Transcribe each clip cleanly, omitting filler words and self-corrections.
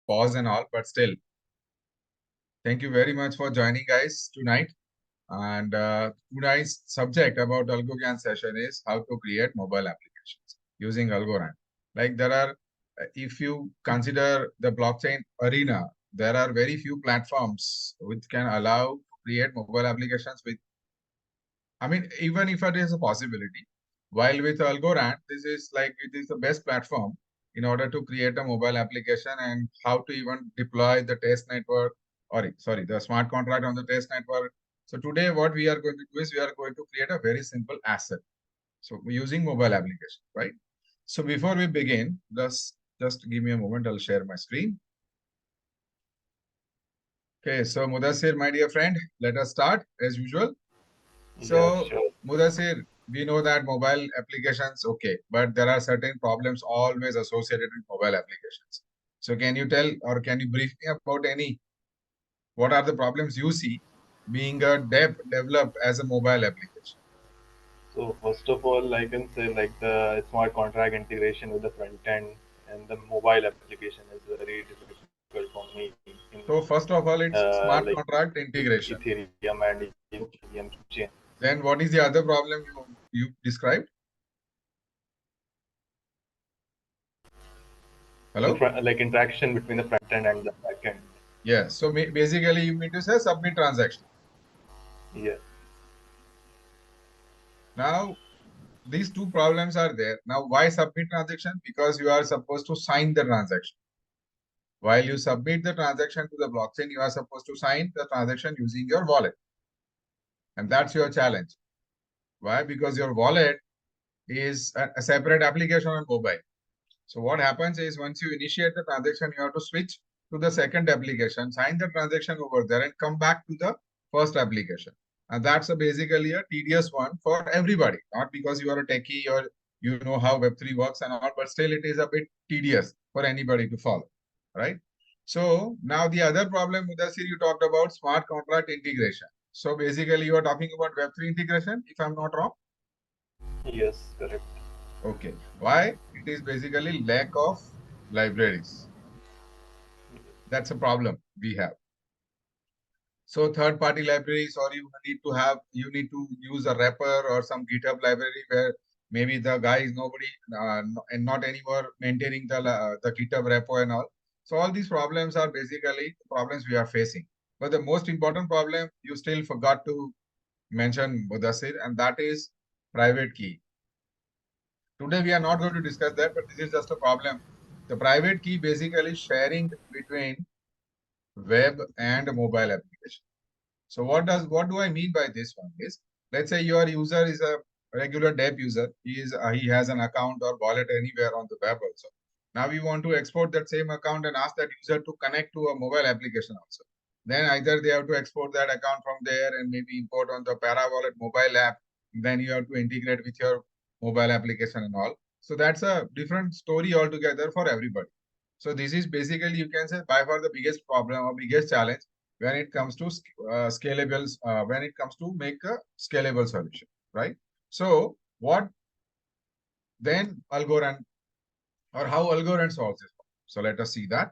pause and all, but still, thank you very much for joining, guys, tonight. And tonight's subject about AlgoGyaan session is how to create mobile applications using Algorand. Like there are, if you consider the blockchain arena, there are very few platforms which can allow to create mobile applications with, I mean, even if it is a possibility, while with Algorand, this is like, it is the best platform in order to create a mobile application and how to even deploy the test network, or sorry, the smart contract on the test network. So today what we are going to do is we are going to create a very simple asset. So using mobile application, right? So before we begin, just give me a moment, I'll share my screen. Okay, so Mudassir, my dear friend, let us start as usual. Yeah, So, sure. Mudassir, we know that mobile applications, okay, but there are certain problems always associated with mobile applications. So, can you tell or can you brief me about what are the problems you see being a developed as a mobile application? So first of all, I can say like the smart contract integration with the front end and the mobile application is very difficult for me in So, first of all, it's smart like contract integration. Ethereum and Okay. EVM chain. Then, what is the other problem you described? The Hello? like interaction between the front end and the back end. Yes. So, basically, you mean to say submit transaction. Yeah. Now, these two problems are there. Now, why submit transaction? Because you are supposed to sign the transaction. While you submit the transaction to the blockchain, you are supposed to sign the transaction using your wallet. And that's your challenge. Why? Because your wallet is a separate application on mobile. So what happens is once you initiate the transaction, you have to switch to the second application, sign the transaction over there and come back to the first application. And that's basically a tedious one for everybody, not because you are a techie or you know how Web3 works and all, but still it is a bit tedious for anybody to follow, right? So now the other problem, Mudassir, you talked about smart contract integration. So basically you are talking about Web3 integration, if I'm not wrong. Yes, correct. Okay. Why? It is basically lack of libraries. That's a problem we have. So third-party libraries, or you need to use a wrapper or some GitHub library where maybe the guy is nobody and not anymore maintaining the GitHub repo and all. So all these problems are basically the problems we are facing. But the most important problem you still forgot to mention, Mudassir, and that is private key. Today we are not going to discuss that, but this is just a problem. The private key basically sharing between web and mobile application. So what do I mean by this one is, let's say your user is a regular dev user. He has an account or wallet anywhere on the web also. Now we want to export that same account and ask that user to connect to a mobile application also. Then either they have to export that account from there and maybe import on the Para Wallet mobile app. Then you have to integrate with your mobile application and all. So that's a different story altogether for everybody. So this is basically, you can say, by far the biggest problem or biggest challenge when it comes to scalables, when it comes to make a scalable solution, right? So what then Algorand or how Algorand solves this problem? So let us see that.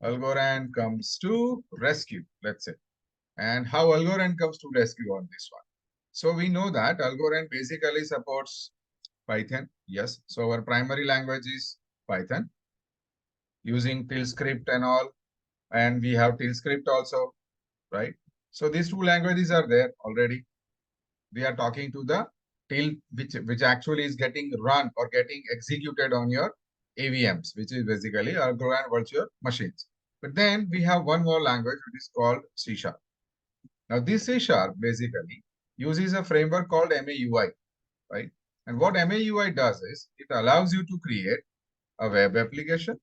Algorand comes to rescue, let's say. And how Algorand comes to rescue on this one. So we know that Algorand basically supports Python. Yes. So our primary language is Python using till script and all. And we have till script also, right? So these two languages are there already. We are talking to the till which actually is getting run or getting executed on your AVMs, which is basically Algorand virtual machines. But then we have one more language which is called C Sharp. Now this C Sharp basically uses a framework called MAUI, right? And what MAUI does is it allows you to create a web application,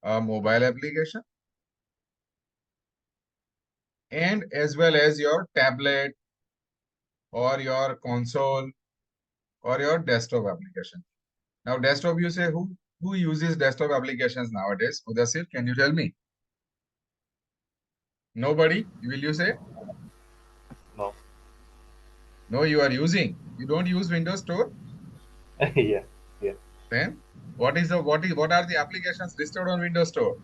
a mobile application, and as well as your tablet or your console or your desktop application. Now, desktop, you say who uses desktop applications nowadays? Mudassir, can you tell me? Nobody, will you say? No. No, you are using. You don't use Windows Store? Yeah. Yeah. Then what are the applications listed on Windows Store?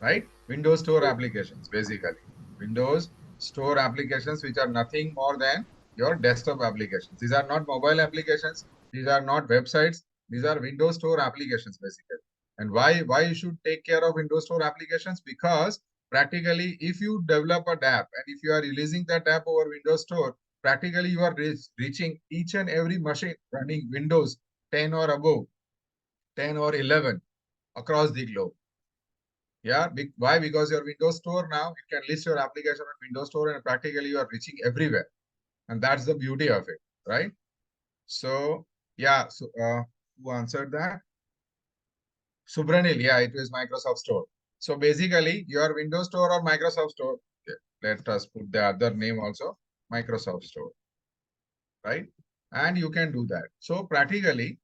Right? Windows Store applications, basically. Windows Store applications, which are nothing more than your desktop applications. These are not mobile applications. These are not websites. These are Windows Store applications, basically. And why you should take care of Windows Store applications? Because practically, if you develop an app and if you are releasing that app over Windows Store, practically you are reaching each and every machine running Windows 10 or above, 10 or 11 across the globe. Yeah, why? Because your Windows Store now, you can list your application on Windows Store and practically you are reaching everywhere. And that's the beauty of it, right? So, yeah, so who answered that? Subranil, yeah, it was Microsoft Store. So basically, your Windows Store or Microsoft Store, okay, let us put the other name also, Microsoft Store, right? And you can do that. So practically,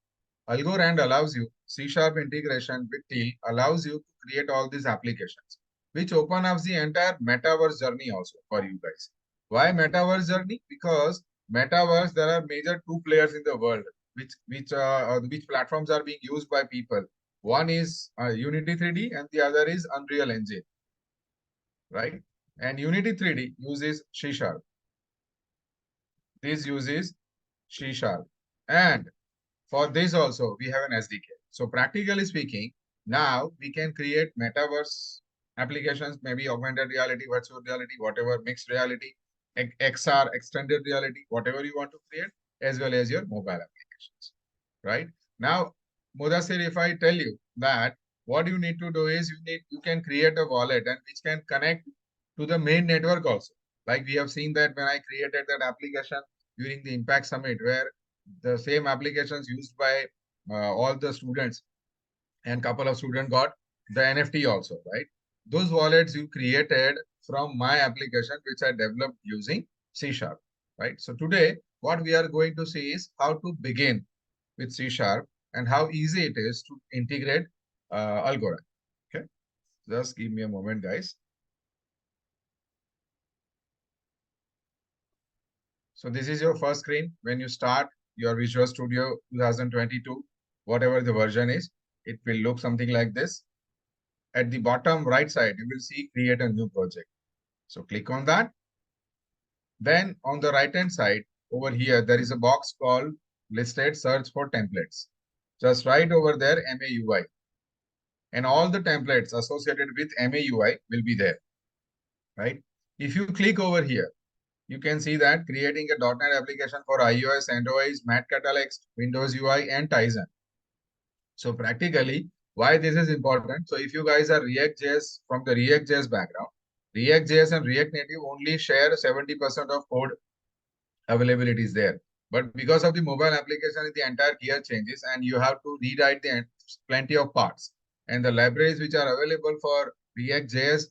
Algorand allows you, C# integration with T allows you to create all these applications, which open up the entire metaverse journey also for you guys. Why metaverse journey? Because metaverse, there are major two players in the world, which platforms are being used by people. One is Unity 3D and the other is Unreal Engine, right? And Unity 3D uses C#. This uses C#. And for this also, we have an SDK. So practically speaking, now we can create metaverse applications, maybe augmented reality, virtual reality, whatever, mixed reality, XR, extended reality, whatever you want to create, as well as your mobile applications, right? Now, Mudasir, if I tell you that what you need to do is you can create a wallet and which can connect to the main network also. Like we have seen that when I created that application during the Impact Summit, where the same applications used by all the students and couple of students got the NFT also, right? Those wallets you created from my application, which I developed using C#, right? So today, what we are going to see is how to begin with C# and how easy it is to integrate Algorand. Okay, just give me a moment, guys. So this is your first screen. When you start your Visual Studio 2022, whatever the version is, it will look something like this. At the bottom right side, you will see create a new project. So click on that. Then on the right hand side over here, there is a box called listed search for templates. Just right over there, MAUI. And all the templates associated with MAUI will be there, right? If you click over here, you can see that creating a .NET application for iOS, Android, Mac Catalyst, Windows UI, and Tizen. So practically, why this is important? So if you guys are React.js from the React.js background, React.js and React Native only share 70% of code availability is there. But because of the mobile application, the entire gear changes and you have to rewrite the plenty of parts. And the libraries which are available for React.js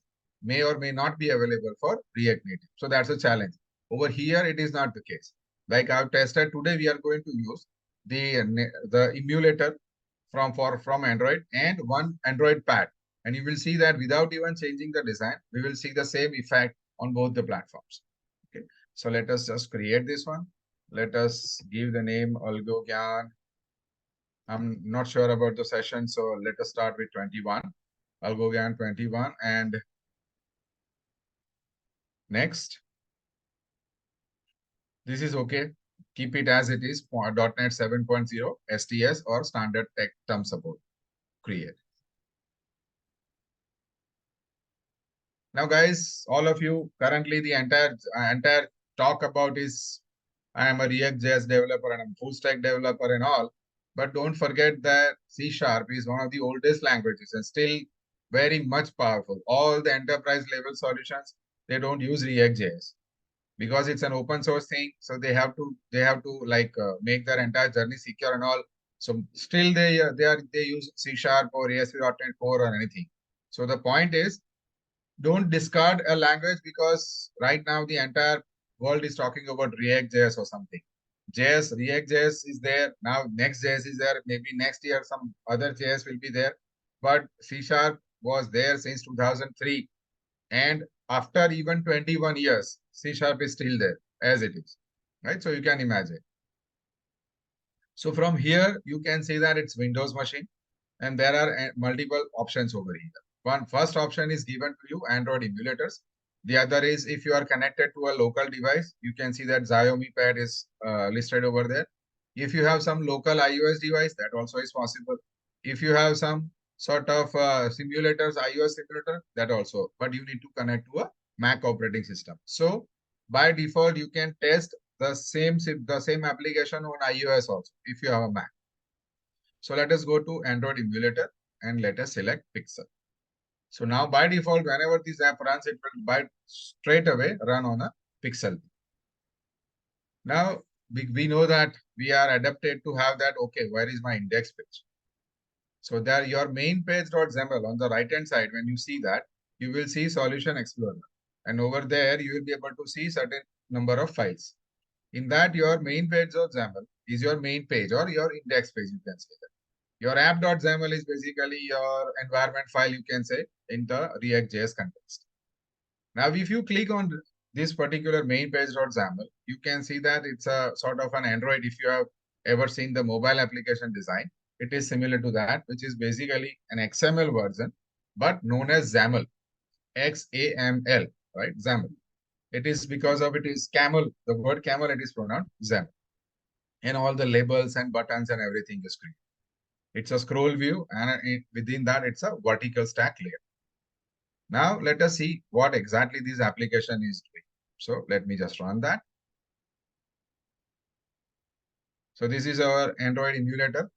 may or may not be available for React Native. So that's a challenge. Over here, it is not the case. Like I've tested today, we are going to use the emulator from Android and one Android pad. And you will see that without even changing the design, we will see the same effect on both the platforms. Okay. So let us just create this one. Let us give the name AlgoGyaan. I'm not sure about the session, so let us start with 21. AlgoGyaan 21 and next. This is okay. Keep it as it is, .NET 7.0, STS or standard tech term support. Create. Now, guys, all of you, currently the entire talk about is I am a React.js developer and I'm full stack developer and all. But don't forget that C# is one of the oldest languages and still very much powerful. All the enterprise level solutions, they don't use React.js because it's an open source thing. So they have to like make their entire journey secure and all. So still they use C# or ASP.NET Core or anything. So the point is don't discard a language because right now the entire world is talking about React.js or something. React.js is there. Now Next.js is there. Maybe next year some other JS will be there. But C# was there since 2003. And after even 21 years, C# is still there as it is. Right? So you can imagine. So from here, you can see that it's Windows machine, and there are multiple options over here. One first option is given to you Android emulators. The other is if you are connected to a local device, you can see that Xiaomi pad is listed over there. If you have some local iOS device, that also is possible. If you have some sort of simulators, iOS simulator, that also, but you need to connect to a Mac operating system. So by default, you can test the same application on iOS also if you have a Mac. So let us go to Android emulator and let us select Pixel. So now by default, whenever this app runs, it will by straight away run on a Pixel. Now we know that we are adapted to have that. Okay, where is my index page? So there your main page.xml on the right hand side, when you see that, you will see Solution Explorer. And over there, you will be able to see certain number of files. In that, your main page.xml is your main page or your index page, you can say that. Your app.xml is basically your environment file, you can say, in the React.js context. Now, if you click on this particular main page.xml, you can see that it's a sort of an Android. If you have ever seen the mobile application design, it is similar to that, which is basically an XML version, but known as XAML, XAML, right? XAML. It is because of it is camel, the word camel, it is pronounced XAML. And all the labels and buttons and everything is created. It's a scroll view, and within that, it's a vertical stack layer. Now, let us see what exactly this application is doing. So let me just run that. So this is our Android emulator.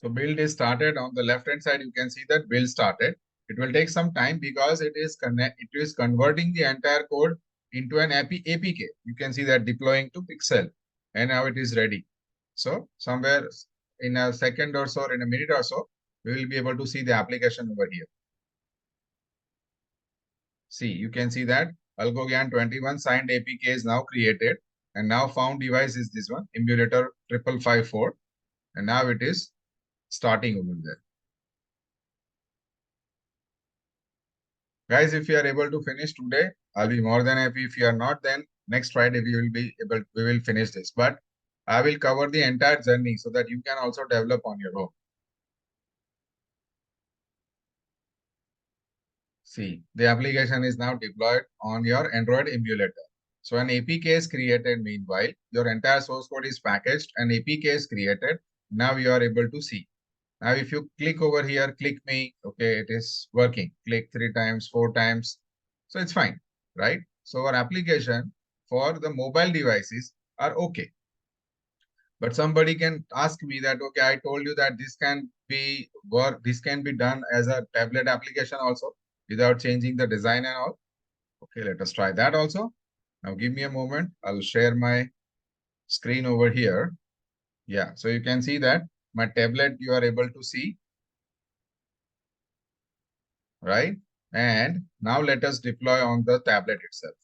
So build is started. On the left hand side, you can see that build started. It will take some time because it is converting the entire code into an APK. You can see that deploying to Pixel, and now it is ready. So somewhere in a second or so, or in a minute or so, we will be able to see the application over here. See, you can see that AlgoGyaan 21 signed APK is now created, and now found device is this one, emulator 5554, and now it is starting over there. Guys, if you are able to finish today, I'll be more than happy. If you are not, then next Friday we will finish this. But I will cover the entire journey so that you can also develop on your own. See, the application is now deployed on your Android emulator. So an APK is created meanwhile. Your entire source code is packaged and APK is created. Now you are able to see. Now if you click over here, click me, okay, it is working. Click 3 times, 4 times. So it's fine, right? So our application for the mobile devices are okay. But somebody can ask me that, okay, I told you that this can be done as a tablet application also without changing the design and all. Okay, let us try that also. Now give me a moment. I'll share my screen over here. Yeah, so you can see that my tablet you are able to see, right? And now let us deploy on the tablet itself.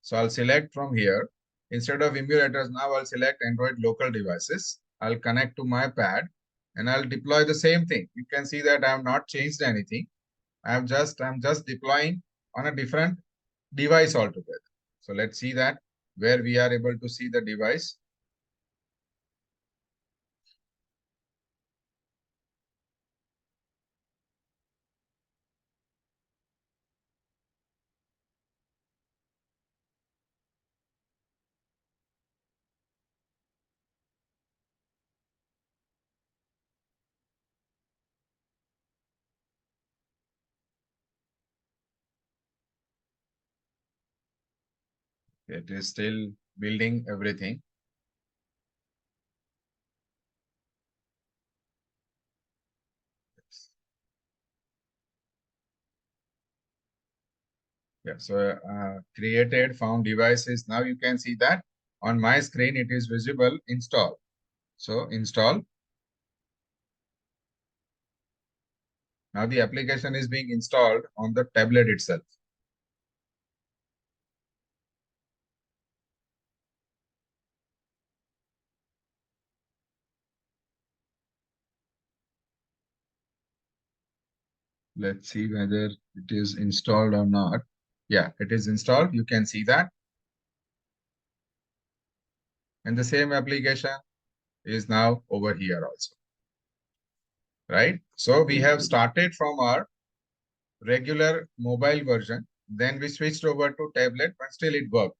So I'll select from here. Instead of emulators, now I'll select Android local devices. I'll connect to my pad and I'll deploy the same thing. You can see that I have not changed anything. I'm just deploying on a different device altogether. So let's see that where we are able to see the device. It is still building everything. Yeah, so created, found devices. Now you can see that On my screen, it is visible install. So install. Now the application is being installed on the tablet itself. Let's see whether it is installed or not. Yeah, it is installed. You can see that. And the same application is now over here also, right? So we have started from our regular mobile version. Then we switched over to tablet, but still it worked.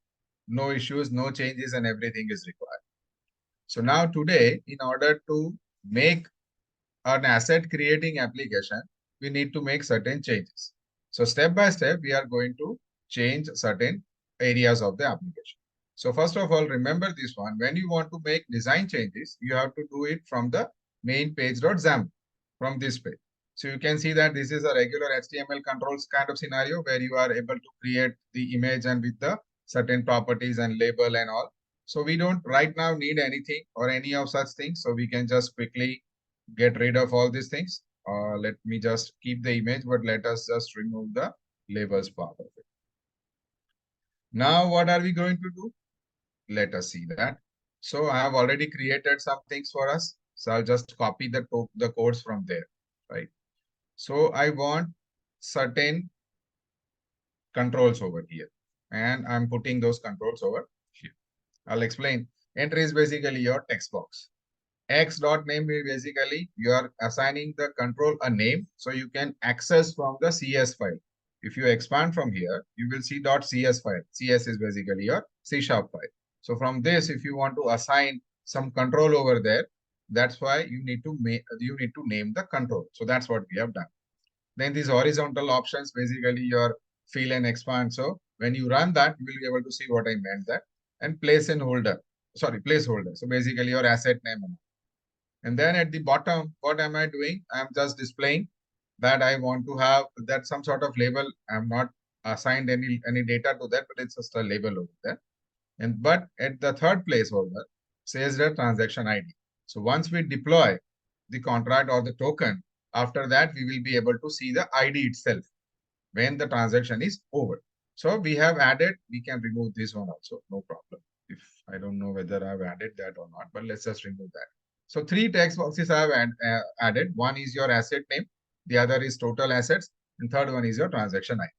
No issues, no changes, and everything is required. So now today, in order to make an asset creating application, we need to make certain changes. So step by step, we are going to change certain areas of the application. So first of all, remember this one. When you want to make design changes, you have to do it from the main page.xaml, from this page. So you can see that this is a regular HTML controls kind of scenario where you are able to create the image and with the certain properties and label and all. So we don't right now need anything or any of such things. So we can just quickly get rid of all these things. Let me just keep the image, but let us just remove the labels part of it. Now, what are we going to do? Let us see that. So I have already created some things for us. So I'll just copy the codes from there, right? So I want certain controls over here, and I'm putting those controls over here. I'll explain. Enter is basically your text box. X dot name is basically you are assigning the control a name so you can access from the CS file. If you expand from here, you will see .cs file. CS is basically your C# file. So from this, if you want to assign some control over there, that's why you need to name the control. So that's what we have done. Then these horizontal options, basically your fill and expand. So when you run that, you will be able to see what I meant that. And place and holder. Sorry, placeholder. So basically your asset name. And then at the bottom, what am I doing? I'm just displaying that I want to have that some sort of label. I'm not assigned any data to that, but it's just a label over there. And but at the third placeholder says the transaction ID. So once we deploy the contract or the token, after that we will be able to see the ID itself when the transaction is over. So we have added, we can remove this one also, no problem. If I don't know whether I've added that or not, but let's just remove that. So three text boxes I have added. One is your asset name, the other is total assets, and third one is your transaction ID.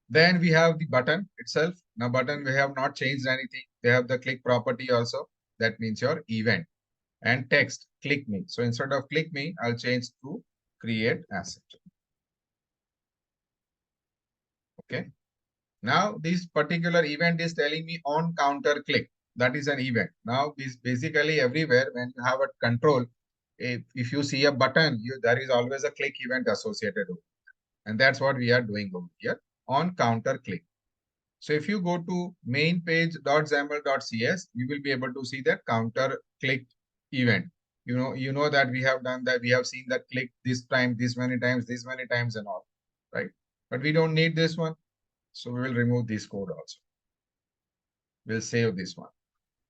Then we have the button itself. Now button, we have not changed anything. They have the click property also. That means your event. And text, click me. So instead of click me, I'll change to create asset. Okay. Now this particular event is telling me on counter click. That is an event. Now this basically everywhere when you have a control, if you see a button, there is always a click event associated with it. And that's what we are doing over here on counter click. So if you go to main page.xaml.cs, you will be able to see that counter click event. You know that we have done that. We have seen that click this time, this many times and all, right? But we don't need this one. So we will remove this code also. We'll save this one.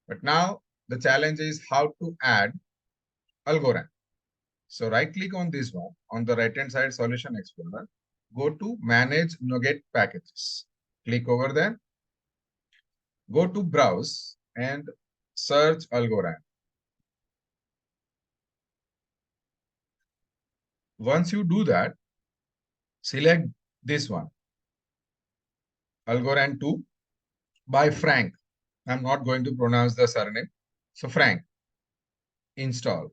But now the challenge is how to add Algorand. So right click on this one on the right hand side Solution Explorer. Go to Manage NuGet Packages. Click over there. Go to Browse and search Algorand. Once you do that, select this one, Algorand 2 by Frank. I'm not going to pronounce the surname. So Frank, install.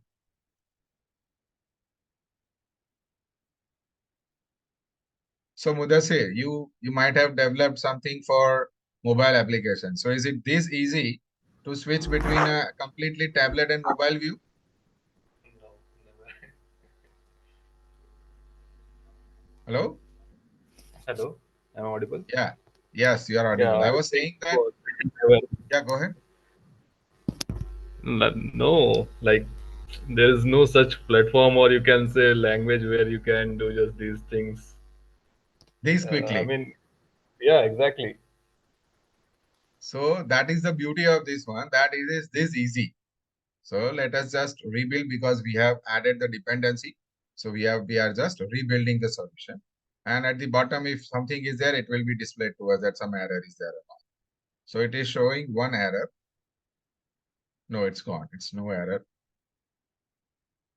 So Mudassir, you might have developed something for mobile application. So is it this easy to switch between a completely tablet and mobile view? No, never. Hello? Hello, am I audible? Yeah. Yes, you are Yeah, audible. I I was think saying that, so. Never. yeah, go ahead. No, like there is no such platform or you can say language where you can do just these things. This I quickly. mean, yeah, exactly. So that is the beauty of this one. That is this easy. So let us just rebuild because we have added the dependency. So we are just rebuilding the solution. And at the bottom, if something is there, it will be displayed to us that some error is there or not. So it is showing one error. No, it's gone. It's no error,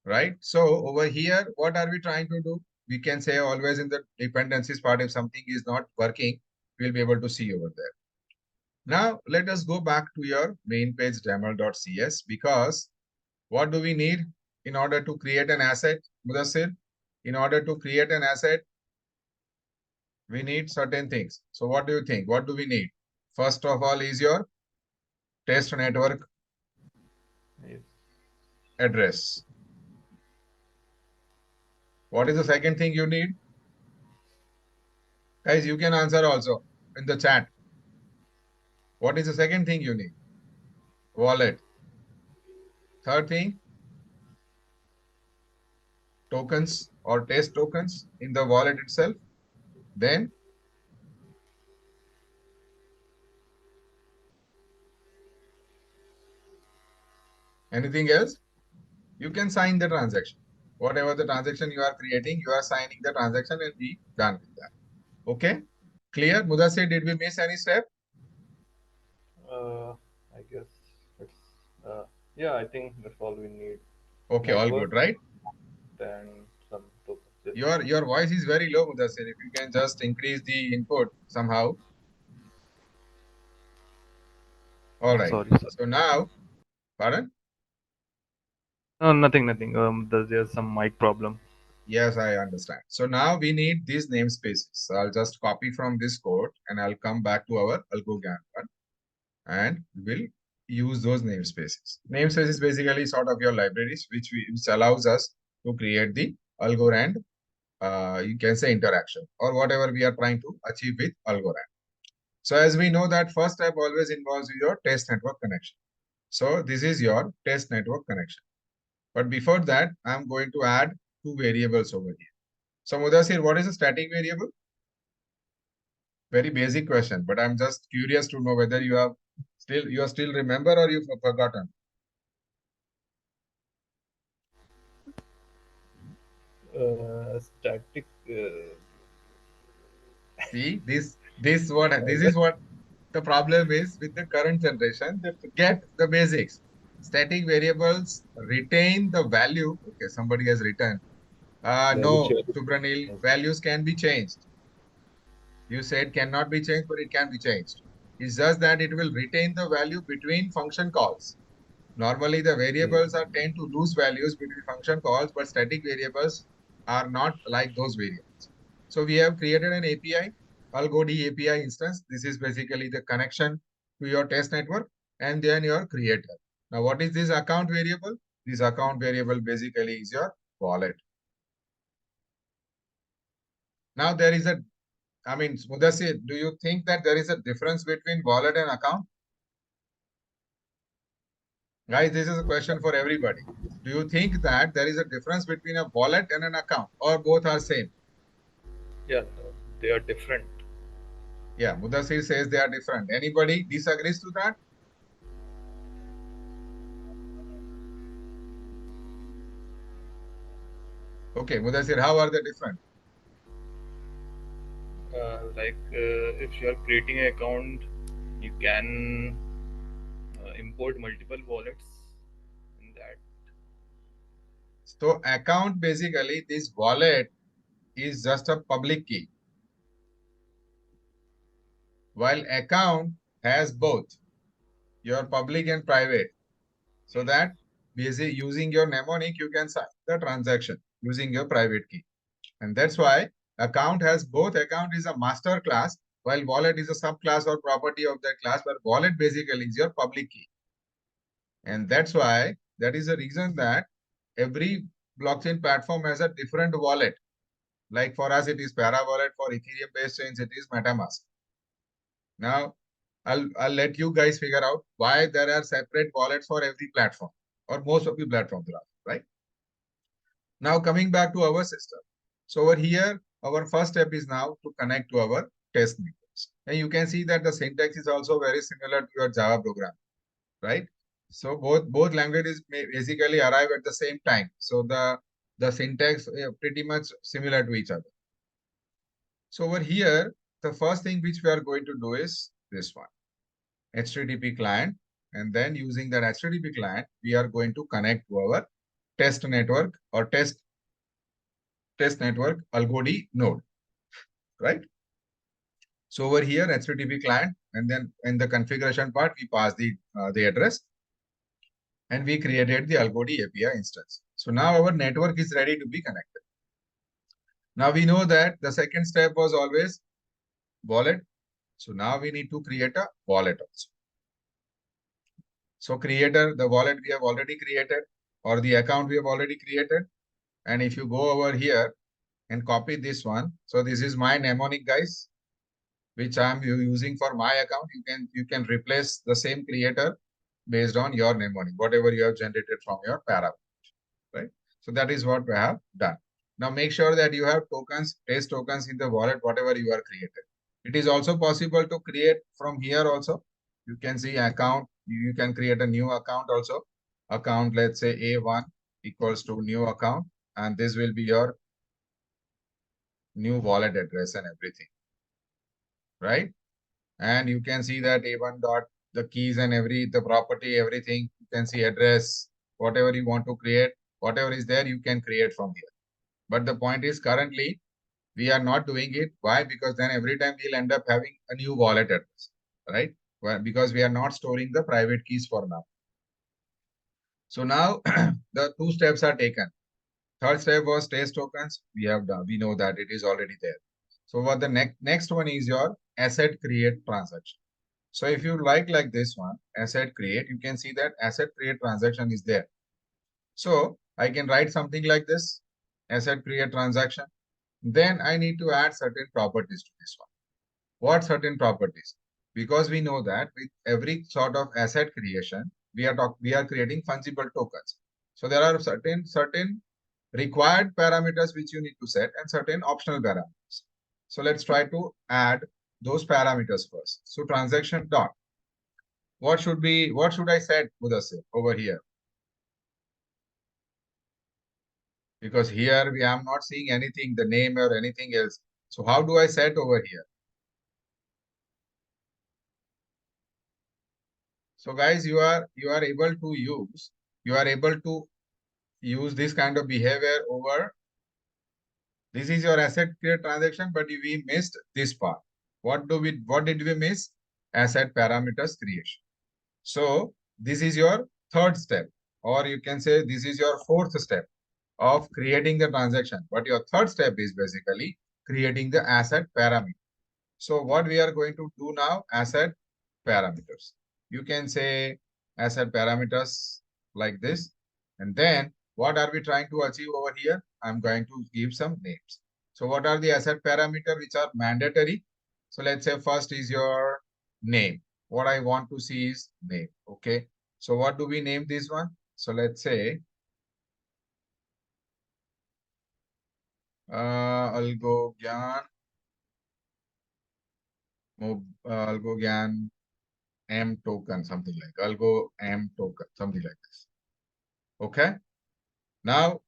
right? So over here, what are we trying to do? We can say always in the dependencies part, if something is not working, we'll be able to see over there. Now, let us go back to your main page demo.cs because what do we need in order to create an asset, Mudassir? In order to create an asset, we need certain things. So what do you think? What do we need? First of all is your test network Yes. address. What is the second thing you need? Guys, you can answer also in the chat. What is the second thing you need? Wallet. Third thing, tokens or test tokens in the wallet itself. Then anything else? You can sign the transaction. Whatever the transaction you are creating, you are signing the transaction and be done with that. Okay? Clear? Mudassir, did we miss any step? I guess it's yeah. I think that's all we need. Okay, all Network, good, right? then some tokens. Yes. Your voice is very low, Mudassir. If you can just increase the input somehow. All right. Sorry, sorry. So now, pardon? No, nothing, nothing. There's some mic problem. Yes, I understand. So now we need these namespaces. So I'll just copy from this code and I'll come back to our AlgoGyaan one and we'll use those namespaces. Namespace is basically sort of your libraries, which allows us to create the Algorand, you can say interaction or whatever we are trying to achieve with Algorand. So as we know that first step always involves your test network connection. So this is your test network connection. But before that, I'm going to add two variables over here. So Mudassir, what is a static variable? Very basic question, but I'm just curious to know whether you are still remember or you've forgotten. Static. See, this Well, is what the problem is with the current generation. They forget the basics. Static variables retain the value. Okay, somebody has written. value No, share. Subranil, Yes. values can be changed. You said cannot be changed, but it can be changed. It's just that it will retain the value between function calls. Normally, the Okay. variables are tend to lose values between function calls, but static variables are not like those variables. So we have created an API, AlgoD API instance. This is basically the connection to your test network and then your creator. Now, what is this account variable? This account variable basically is your wallet. Now, there is a, I mean, Mudassir, do you think that there is a difference between wallet and account? Guys, this is a question for everybody. Do you think that there is a difference between a wallet and an account or both are same? Yeah, they are different. Yeah, Mudassir says they are different. Anybody disagrees to that? Okay, Mudassir, how are they different? If you are creating an account, you can import multiple wallets in that. So account basically, this wallet is just a public key, while account has both your public and private. So Yes. that basically using your mnemonic, you can sign the transaction using your private key. And that's why account has both. Account is a master class, while wallet is a subclass or property of that class, but wallet basically is your public key. And that's why that is the reason that every blockchain platform has a different wallet. Like for us, it is Para wallet. For Ethereum based chains, it is MetaMask. Now, I'll let you guys figure out why there are separate wallets for every platform or most of the platforms, right? Now coming back to our system. So over here, our first step is now to connect to our test networks. And you can see that the syntax is also very similar to your Java program, right? So both languages may basically arrive at the same time. So the syntax pretty much similar to each other. So over here, the first thing which we are going to do is this one, HTTP client. And then using that HTTP client, we are going to connect to our test network or test network AlgoD node, right? So over here, HTTP client, and then in the configuration part, we pass the address, and we created the AlgoD API instance. So now our network is ready to be connected. Now we know that the second step was always wallet. So now we need to create a wallet also. So creator, the wallet we have already created, or the account we have already created. And if you go over here and copy this one, so this is my mnemonic, guys, which I'm using for my account. You can replace the same creator based on your mnemonic, whatever you have generated from your parameter, right? So that is what we have done. Now make sure that you have tokens, trace tokens in the wallet, whatever you are created. It is also possible to create from here also. You can see account, you can create a new account also. Account, let's say A1 equals to new account, and this will be your new wallet address and everything, right? And you can see that A1 dot, the keys and the property, everything. You can see address, whatever you want to create, whatever is there, you can create from here. But the point is currently we are not doing it. Why? Because then every time we'll end up having a new wallet address, right? Well, because we are not storing the private keys for now. So now the two steps are taken. Third step was trace tokens. We have done. We know that it is already there. So what the next one is your asset create transaction. So if you like this one, asset create, you can see that asset create transaction is there. So I can write something like this, asset create transaction. Then I need to add certain properties to this one. What certain properties? Because we know that with every sort of asset creation, we are creating fungible tokens. So there are certain required parameters which you need to set and certain optional parameters. So let's try to add those parameters first. So transaction dot. What should I set, Mudassir, over here? Because here we am not seeing anything, the name or anything else. So how do I set over here? So guys, you are able to use this kind of behavior over. This is your asset create transaction, but we missed this part. What did we miss? Asset parameters creation. So this is your third step, or you can say this is your fourth step of creating the transaction. But your third step is basically creating the asset parameter. So what we are going to do now, asset parameters. You can say asset parameters like this. And then what are we trying to achieve over here? I'm going to give some names. So what are the asset parameter which are mandatory? So let's say first is your name. What I want to see is name. Okay. So what do we name this one? So let's say AlgoGyaan, AlgoGyaan M token, something like Algo M token, something like this. Okay. Now,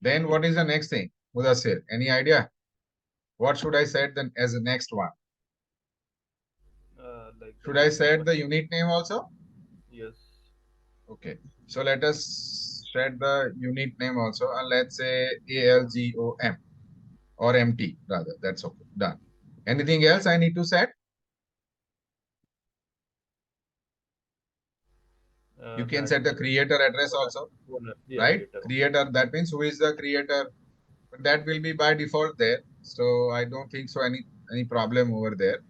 then what is the next thing? Mudassir, any idea? What should I set then as the next one? Like the Should I next set one. the unit name also? Yes. Okay. So let us set the unit name also, and let's say ALGOM or MT rather. That's okay. Done. Anything else I need to set? You can That set the creator address also, yeah, right? creator. Creator, that means who is the creator? But that will be by default there. So I don't think so any problem over there.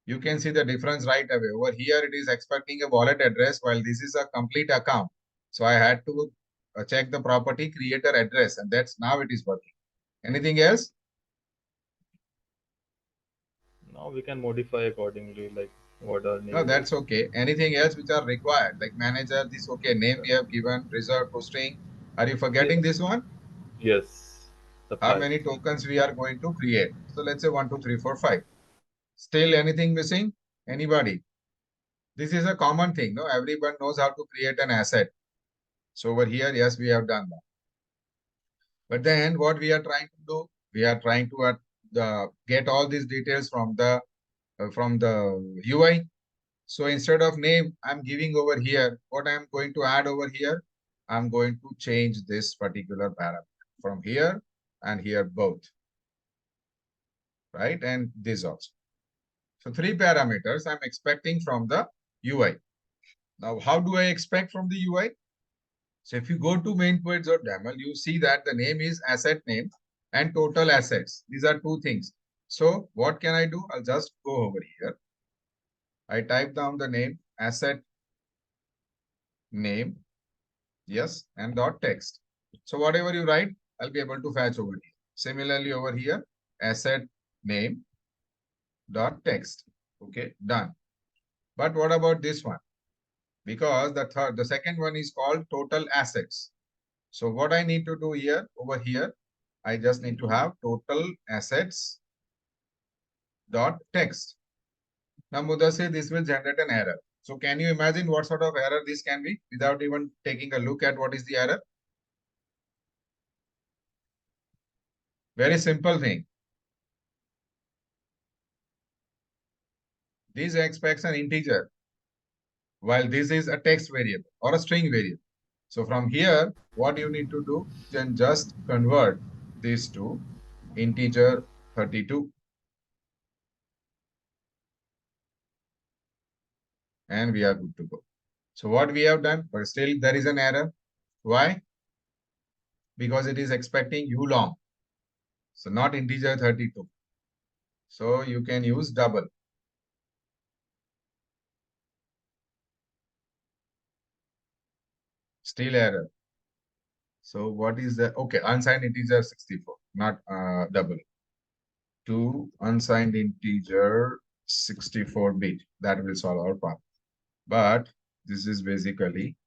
You can see the difference right away. Over here, it is expecting a wallet address while this is a complete account. So I had to check the property creator address, and that's now it is working. Anything else? Now we can modify accordingly, like what our No, name that's is. okay. Anything else which are required, like manager, this okay, name we have given, reserved to string. Are you forgetting this one? Yes, the How price. many tokens we are going to create? So let's say 1, 2, 3, 4, 5. Still anything missing? Anybody? This is a common thing. No, everyone knows how to create an asset. So over here, yes, we have done that. But then what we are trying to do, we are trying to get all these details from the UI. So instead of name, I'm giving over here. What I'm going to add over here, I'm going to change this particular parameter from here and here both, right? And this also. So 3 parameters I'm expecting from the UI. Now, how do I expect from the UI? So if you go to main.yaml, you see that the name is asset name and total assets. These are two things. So what can I do? I'll just go over here. I type down the name, asset name, yes, and dot text. So whatever you write, I'll be able to fetch over here. Similarly over here, asset name dot text. Okay, done. But what about this one? Because the second one is called total assets. So what I need to do here, over here, I just need to have total assets dot text. Now Mudasir, this will generate an error. So can you imagine what sort of error this can be without even taking a look at what is the error? Very simple thing. This expects an integer, while this is a text variable or a string variable. So from here, what you need to do, then just convert this to integer 32. And we are good to go. So what we have done, but still there is an error. Why? Because it is expecting u long. So not integer 32. So you can use double. Still error. So what is the, okay, unsigned integer 64, not double. To unsigned integer 64 bit. That will solve our problem. But this is basically,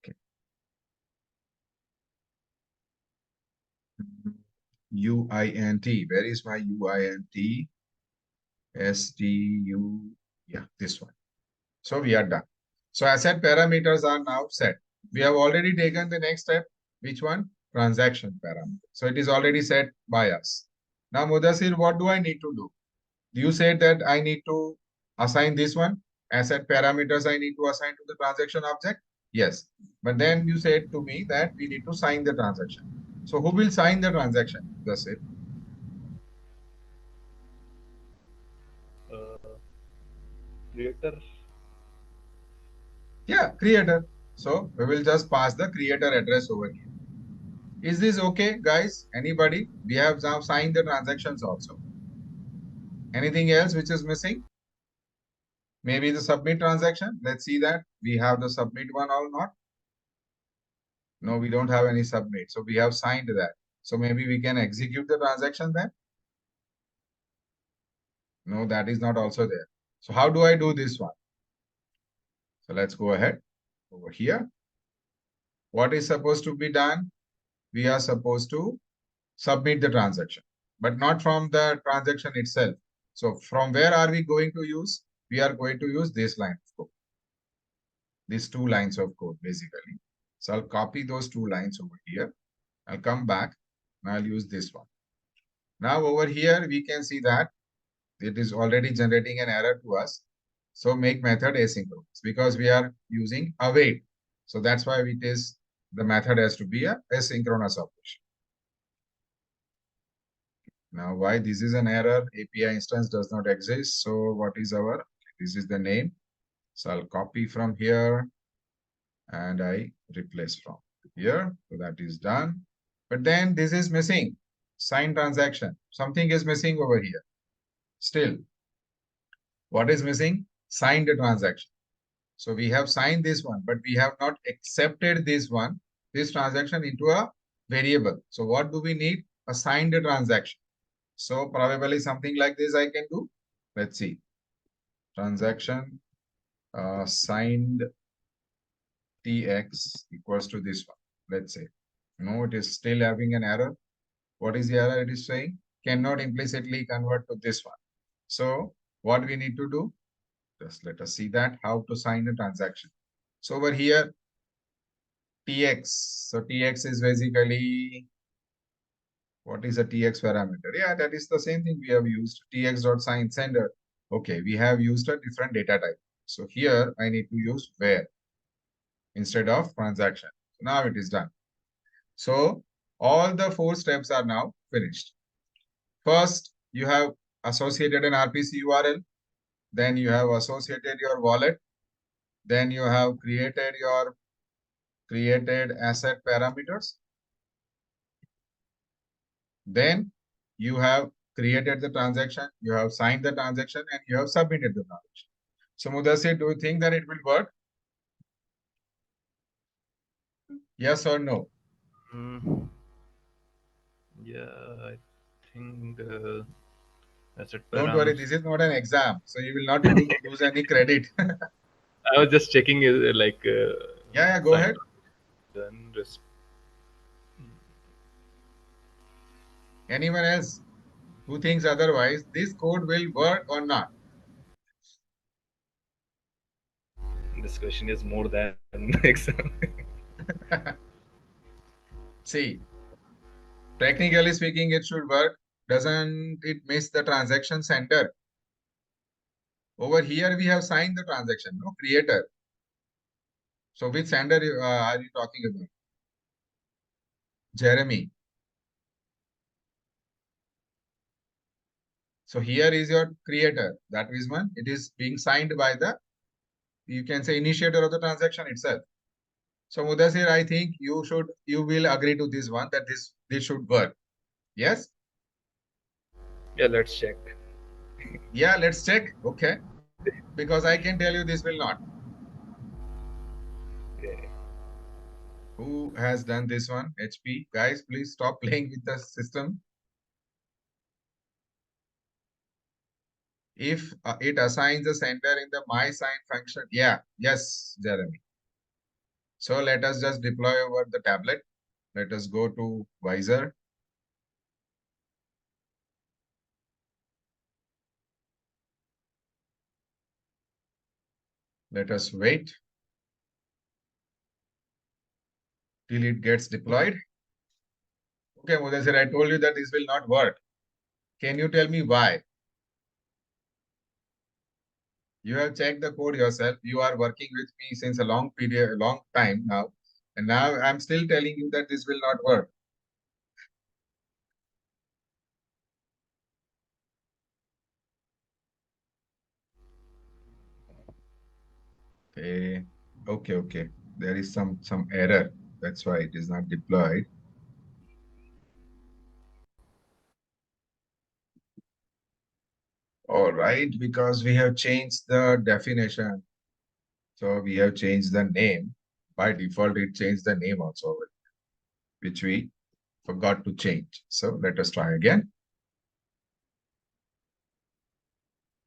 okay, UINT. Where is my UINT? STU, yeah, this one. So we are done. So asset parameters are now set. We have already taken the next step. Which one? Transaction parameter. So it is already set by us. Now, Mudasir, what do I need to do? You said that I need to assign this one. Asset parameters I need to assign to the transaction object. Yes. But then you said to me that we need to sign the transaction. So who will sign the transaction? That's it. Uh, Creator. Yeah, creator. So we will just pass the creator address over here. Is this okay, guys? Anybody? We have now signed the transactions also. Anything else which is missing? Maybe the submit transaction. Let's see that. We have the submit one or not. No, we don't have any submit. So we have signed that. So maybe we can execute the transaction then. No, that is not also there. So how do I do this one? So let's go ahead over here. What is supposed to be done? We are supposed to submit the transaction, but not from the transaction itself. So from where are we going to use? We are going to use this line of code, these 2 lines of code basically. So I'll copy those 2 lines over here. I'll come back and I'll use this one. Now over here, we can see that it is already generating an error to us. So make method asynchronous because we are using await. So that's why it is the method has to be a asynchronous operation. Now, why this is an error? API instance does not exist. So what is our, this is the name. So I'll copy from here and I replace from here. So that is done. But then this is missing. Signed transaction. Something is missing over here. Still, what is missing? Signed transaction. So we have signed this one, but we have not accepted this one, this transaction into a variable. So what do we need? A signed transaction. So probably something like this I can do. Let's see. Transaction signed tx equals to this one. Let's say, no, it is still having an error. What is the error it is saying? Cannot implicitly convert to this one. So what we need to do, just let us see that how to sign a transaction. So over here, tx. So tx is basically, what is a tx parameter? Yeah, that is the same thing we have used. Tx dot sign sender. Okay, we have used a different data type. So here I need to use where instead of transaction. So now it is done. So all the 4 steps are now finished. First, you have associated an RPC URL. Then you have associated your wallet. Then you have created asset parameters. Then you have created the transaction, you have signed the transaction, and you have submitted the transaction. So Mudassir, do you think that it will work? Yes or no? Mm, yeah, I think asset Don't worry, params. this is not an exam, so you will not lose any credit. I was just checking like Yeah, yeah, go sign ahead. done. Anyone else who thinks otherwise, this code will work or not? This question is more than exam. See, technically speaking, it should work. Doesn't it miss the transaction sender? Over here, we have signed the transaction, no creator. So which sender are you talking about? Jeremy. So here is your creator. That is one. It is being signed by the, you can say, initiator of the transaction itself. So Mudassir, I think you will agree to this one that this should work. Yes? Yeah, let's check. Yeah, let's check. Okay. Because I can tell you this will not. Okay. Who has done this one? HP. Guys, please stop playing with the system. If it assigns a sender in the my sign function. Yeah, yes, Jeremy. So let us just deploy over the tablet. Let us go to Visor. Let us wait till it gets deployed. Okay, Mudassir, I told you that this will not work. Can you tell me why? You have checked the code yourself. You are working with me since a long period, a long time now. And now I'm still telling you that this will not work. Okay, okay. There is some error. That's why it is not deployed. All right, because we have changed the definition. So we have changed the name. By default, it changed the name also, which we forgot to change. So let us try again.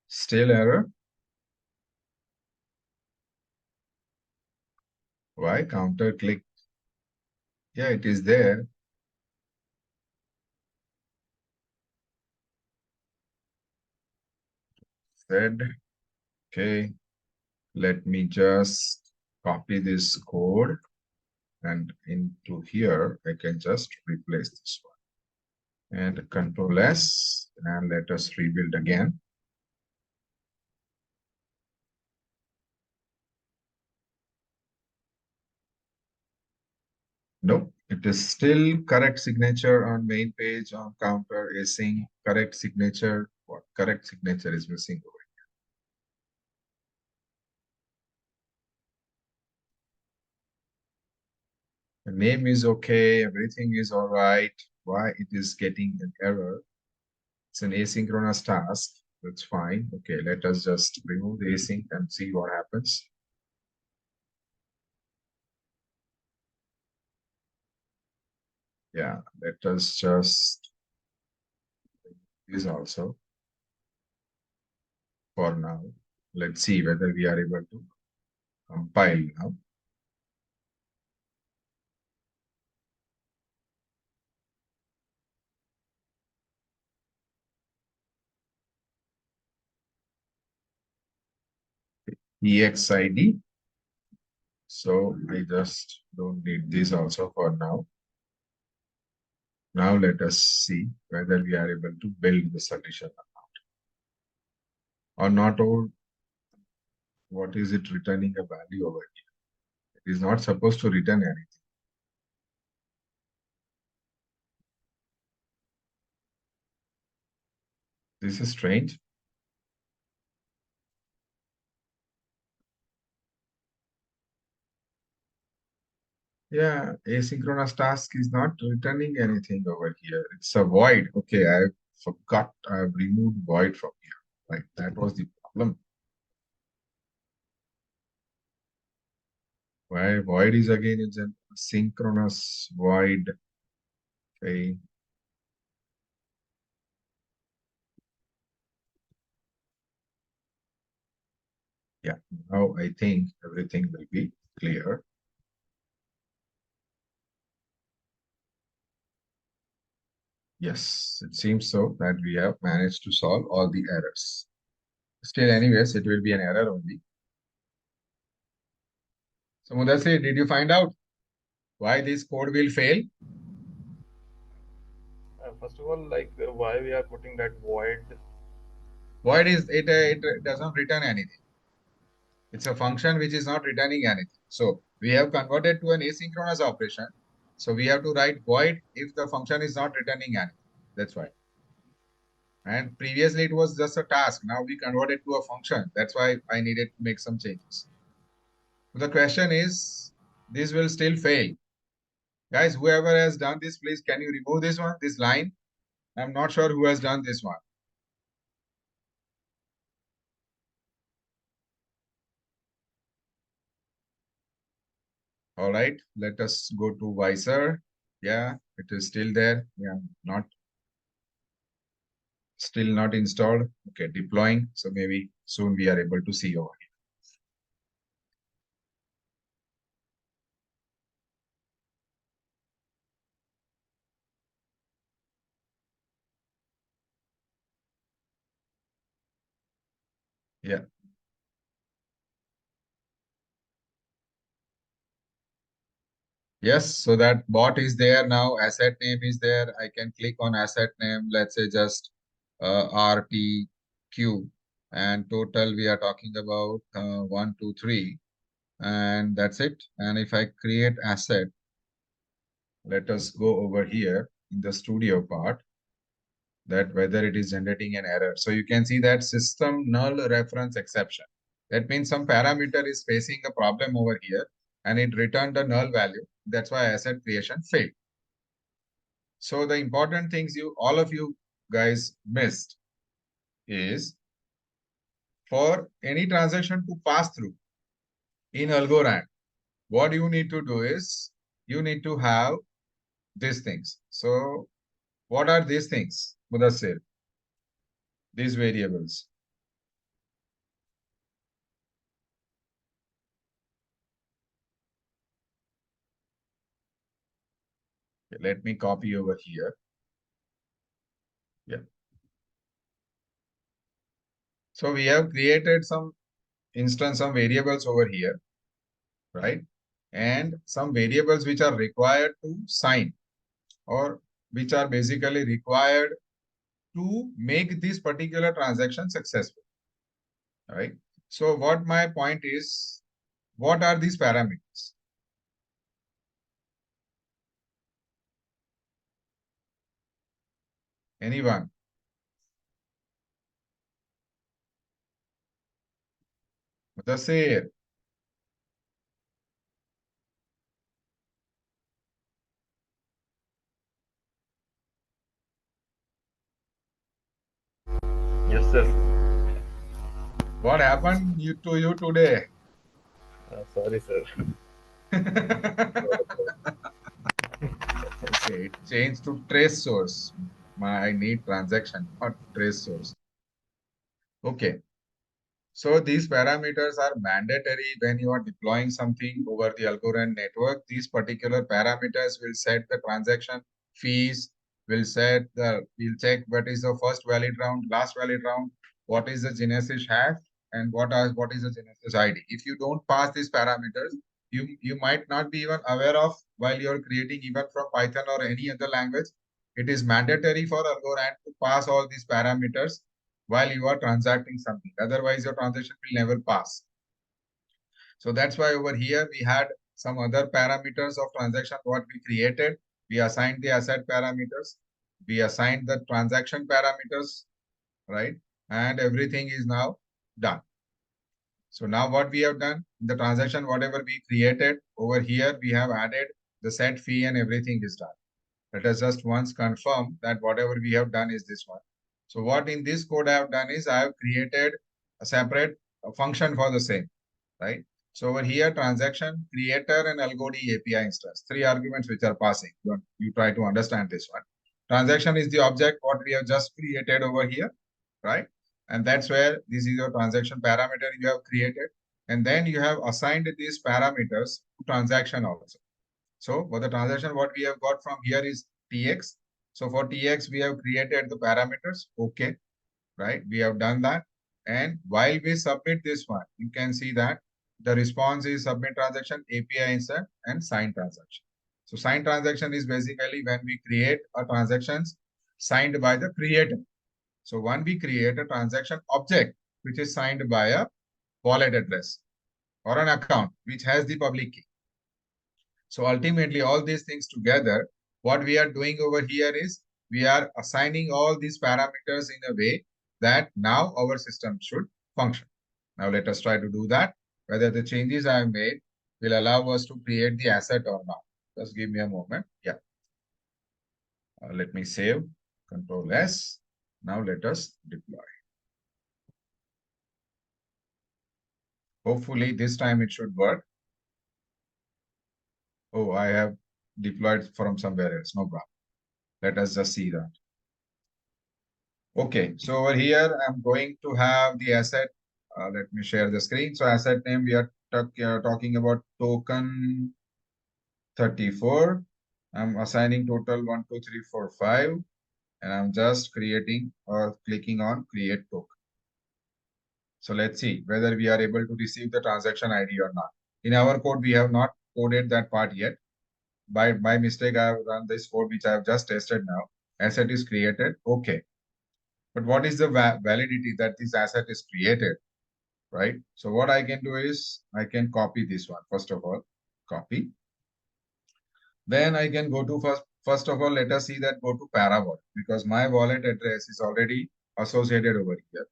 Still error. Why? Counter click. Yeah, it is there. Said, okay, let me just copy this code and into here, I can just replace this one. And Control S, and let us rebuild again. Nope, it is still correct signature on main page on counter async, correct signature. What correct signature is missing over here? The name is okay, everything is all right. Why it is getting an error? It's an asynchronous task. That's fine. Okay, let us just remove the async and see what happens. Yeah, let us just this also for now. Let's see whether we are able to compile now. EXID. So I just don't need this also for now. Now let us see whether we are able to build the solution or not, or what is it returning a value over here. It is not supposed to return anything. This is strange. Yeah, asynchronous task is not returning anything over here. It's a void. Okay, I forgot. I've removed void from here. Right, that was the problem. Why void is again is a synchronous void. Okay. Yeah, now I think everything will be clear. Yes, it seems so that we have managed to solve all the errors. Still, anyways, it will be an error only. So, Mudassir, did you find out why this code will fail? First of all, like why we are putting that void. Void is it doesn't return anything. It's a function which is not returning anything. So we have converted to an asynchronous operation. So we have to write void if the function is not returning anything. That's why. And previously it was just a task. Now we converted to a function. That's why I needed to make some changes. The question is, this will still fail. Guys, whoever has done this, please can you remove this one, this line? I'm not sure who has done this one. All right, let us go to Visor. Yeah, it is still there. Yeah, still not installed. Okay, deploying. So maybe soon we are able to see over here. Yeah. Yes, so that bot is there now. Asset name is there. I can click on asset name. Let's say just RTQ. And total we are talking about 1, 2, 3. And that's it. And if I create asset, let us go over here in the studio part, that whether it is generating an error. So you can see that system null reference exception. That means some parameter is facing a problem over here and it returned a null value. That's why asset creation failed. So the important things all of you guys missed is, for any transaction to pass through in Algorand, what you need to do is you need to have these things. So what are these things, Mudassir? These variables. Okay, let me copy over here. Yeah. So we have created some instance, some variables over here, right? And some variables which are required to sign, or which are basically required to make this particular transaction successful, right? So what my point is, what are these parameters? Anyone? Mudassir, Yes, sir. what happened to you today? Sorry, sir. Okay, it changed to trace source. I need transaction, not trace source. Okay. So these parameters are mandatory when you are deploying something over the Algorand network. These particular parameters will set the transaction fees, we'll check what is the first valid round, last valid round, what is the Genesis hash, and what is the Genesis ID. If you don't pass these parameters, you might not be even aware of while you're creating even from Python or any other language. It is mandatory for Algorand to pass all these parameters while you are transacting something. Otherwise, your transaction will never pass. So that's why over here we had some other parameters of transaction what we created. We assigned the asset parameters. We assigned the transaction parameters, right? And everything is now done. So now what we have done, the transaction, whatever we created over here, we have added the set fee and everything is done. Let us just once confirm that whatever we have done is this one. So what in this code I have done is I have created a separate function for the same, right? So over here, transaction, creator, and AlgoD API instance, three arguments which are passing. You try to understand this one. Transaction is the object what we have just created over here, right? And that's where this is your transaction parameter you have created. And then you have assigned these parameters to transaction also. So for the transaction, what we have got from here is TX. So for TX, we have created the parameters. Okay, right? We have done that. And while we submit this one, you can see that the response is submit transaction, API insert, and sign transaction. So sign transaction is basically when we create a transactions signed by the creator. So when we create a transaction object, which is signed by a wallet address or an account, which has the public key. So ultimately, all these things together, what we are doing over here is we are assigning all these parameters in a way that now our system should function. Now let us try to do that. Whether the changes I have made will allow us to create the asset or not. Just give me a moment. Yeah. Let me save. Control S. Now let us deploy. Hopefully this time it should work. Oh, I have deployed from somewhere else. No problem. Let us just see that. Okay, so over here, I'm going to have the asset. Let me share the screen. So asset name, we are talking about token 34. I'm assigning total 1, 2, 3, 4, 5, and I'm just creating or clicking on create token. So let's see whether we are able to receive the transaction ID or not. In our code, we have not coded that part yet. By mistake, I have run this code, which I have just tested now. Asset is created. Okay. But what is the validity that this asset is created, right? So what I can do is I can copy this one. First of all, copy. Then I can go to first of all, let us see that go to para wallet because my wallet address is already associated over here.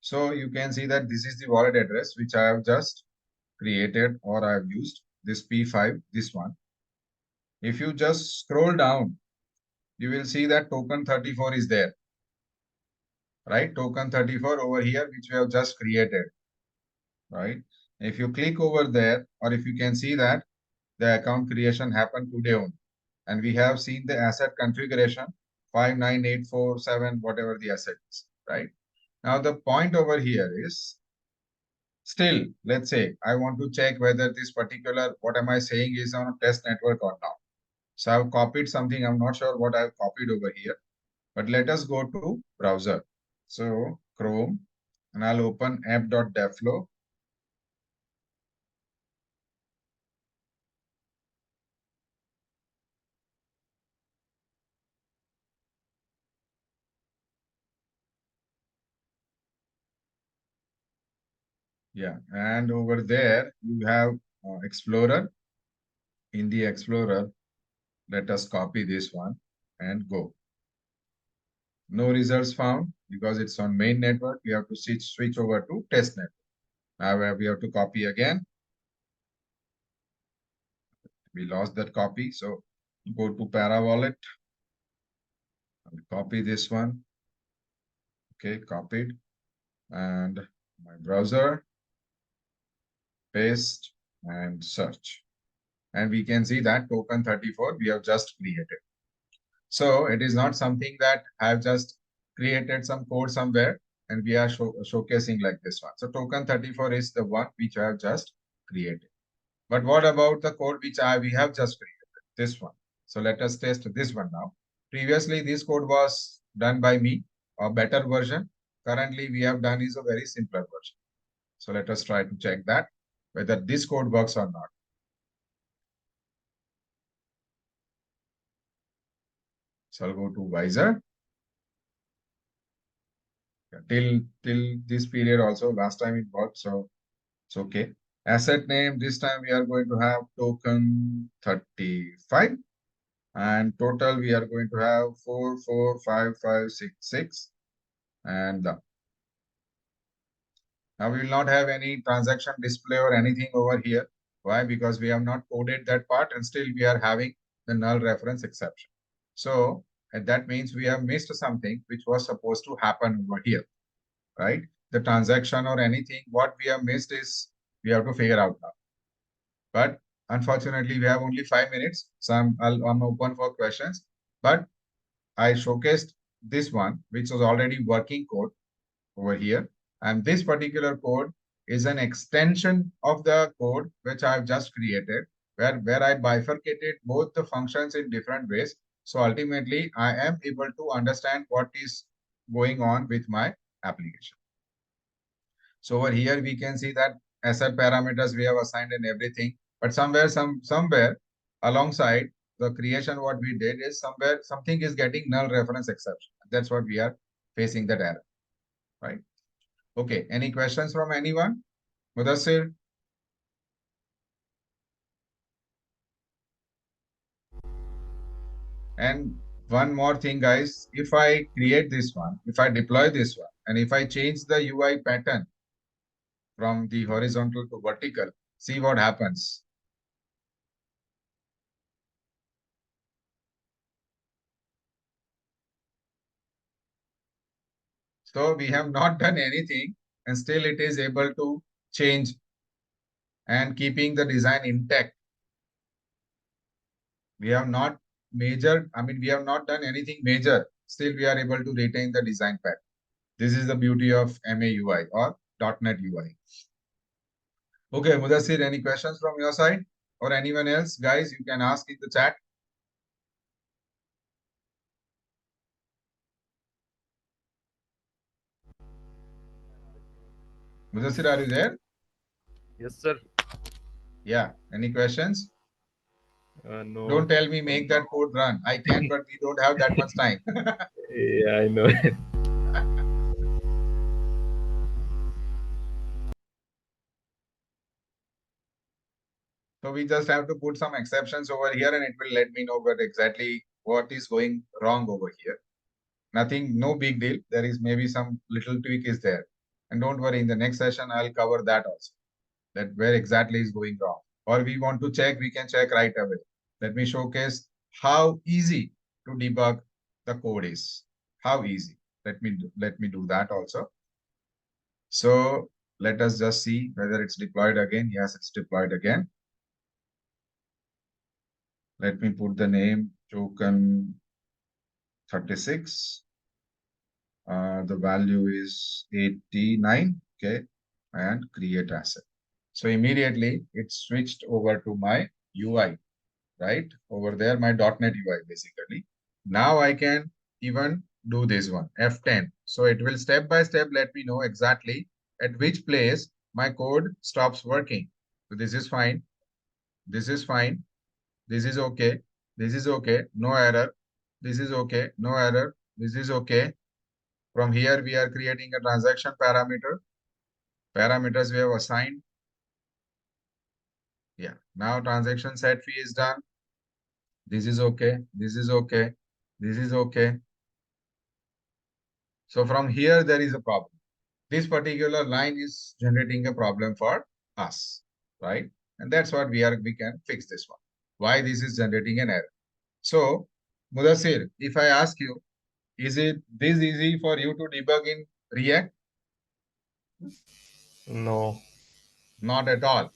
So you can see that this is the wallet address which I have just created or I have used this P5, this one. If you just scroll down, you will see that token 34 is there, right? Token 34 over here, which we have just created, right? If you click over there, or if you can see that the account creation happened today only, and we have seen the asset configuration 59847, whatever the asset is, right? Now the point over here is still, let's say I want to check whether this particular, what am I saying is on a test network or not. So I've copied something. I'm not sure what I've copied over here, but let us go to browser. So Chrome, and I'll open app.devflow. Yeah, and over there you have Explorer. In the Explorer, let us copy this one and go. No results found because it's on main network. We have to switch over to test network. Now we have to copy again. We lost that copy. So go to Para Wallet. I'll copy this one. Okay, copied. And my browser, paste and search. And we can see that token 34 we have just created. So it is not something that I've just created some code somewhere and we are showcasing like this one. So token 34 is the one which I have just created. But what about the code which we have just created? This one. So let us test this one now. Previously, this code was done by me, a better version. currently we have done is a very simpler version. So let us try to check that, whether this code works or not. So I'll go to Wiser. Till this period also, last time it worked, so it's okay. Asset name, this time we are going to have token 35. And total we are going to have 445566. And now we will not have any transaction display or anything over here. Why? Because we have not coded that part and still we are having the null reference exception. So that means we have missed something which was supposed to happen over here, right? The transaction or anything, what we have missed is we have to figure out now. But unfortunately, we have only 5 minutes. So I'm open for questions. But I showcased this one, which was already working code over here. And this particular code is an extension of the code which I've just created, where I bifurcated both the functions in different ways. So ultimately, I am able to understand what is going on with my application. So over here, we can see that asset parameters we have assigned and everything. But somewhere alongside the creation, what we did is somewhere something is getting null reference exception. That's what we are facing that error, right? Okay, any questions from anyone? Mudassir? And one more thing, guys, if I create this one, if I deploy this one, and if I change the UI pattern from the horizontal to vertical, see what happens. So we have not done anything and still it is able to change and keeping the design intact. We have not we have not done anything major. Still we are able to retain the design pattern. This is the beauty of MAUI or .NET UI. Okay, Mudassir, any questions from your side or anyone else? Guys, you can ask in the chat. Mudassir, are you there? Yes, sir. Yeah. Any questions? No, Don't tell me for make now. that code run. I can, but we don't have that much time. Yeah, I know it. So we just have to put some exceptions over here and it will let me know exactly what is going wrong over here. Nothing, no big deal. There is maybe some little tweak is there. And don't worry, in the next session, I'll cover that also. That where exactly is going wrong. Or we want to check, we can check right away. Let me showcase how easy to debug the code is. How easy. Let me do that also. So let us just see whether it's deployed again. Yes, it's deployed again. Let me put the name token 36. The value is 89. Okay. And create asset. So immediately it switched over to my UI, right? Over there, my .NET UI basically. Now I can even do this one, F10. So it will step by step let me know exactly at which place my code stops working. So this is fine. This is fine. This is okay. This is okay. No error. This is okay. No error. This is okay. From here, we are creating a transaction parameter. Parameters we have assigned. Yeah. Now transaction set fee is done. This is okay. This is okay. This is okay. So from here, there is a problem. This particular line is generating a problem for us, right? And that's what we can fix this one. Why this is generating an error. So, Mudassir, if I ask you, is it this easy for you to debug in React? No. Not at all.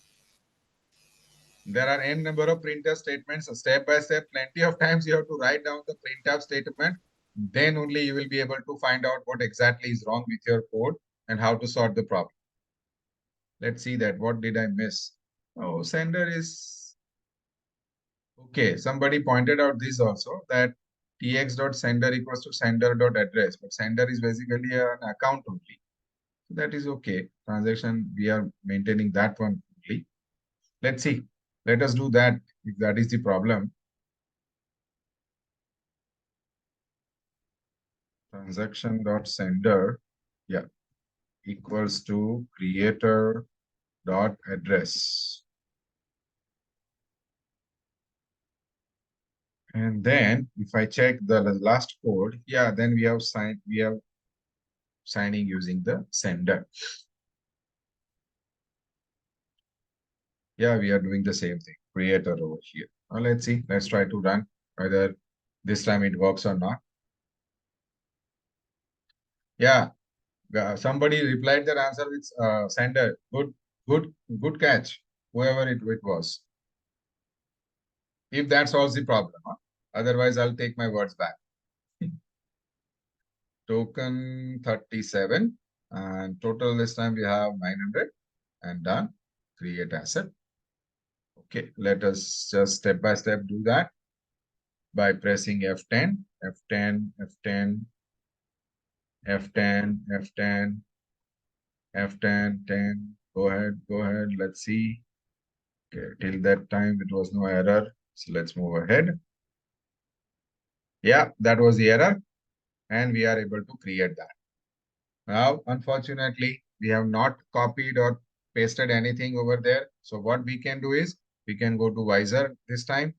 There are n number of printf statements, step by step. Plenty of times you have to write down the printf statement. Then only you will be able to find out what exactly is wrong with your code and how to solve the problem. Let's see that. What did I miss? Oh, sender is okay. Somebody pointed out this also that tx.sender equals to sender.address, but sender is basically an account only. So that is okay. Transaction, we are maintaining that one only. Let's see. Let us do that if that is the problem. Transaction.sender, yeah, equals to creator.address. And then if I check the last code, yeah, then we have signing using the sender. Yeah, we are doing the same thing. Creator over here. Now let's see. Let's try to run whether this time it works or not. Yeah, somebody replied their answer with sender. Good, good catch. Whoever it was. If that solves the problem, huh? Otherwise I'll take my words back. Token 37 and total this time we have 900 and done. Create asset. Okay, let us just step by step do that by pressing F10, F10, F10, F10, F10, F10, 10. Go ahead, go ahead. Let's see. Okay, till that time it was no error. So let's move ahead. Yeah, that was the error and we are able to create that. Now, unfortunately, we have not copied or pasted anything over there. So what we can do is we can go to Visor this time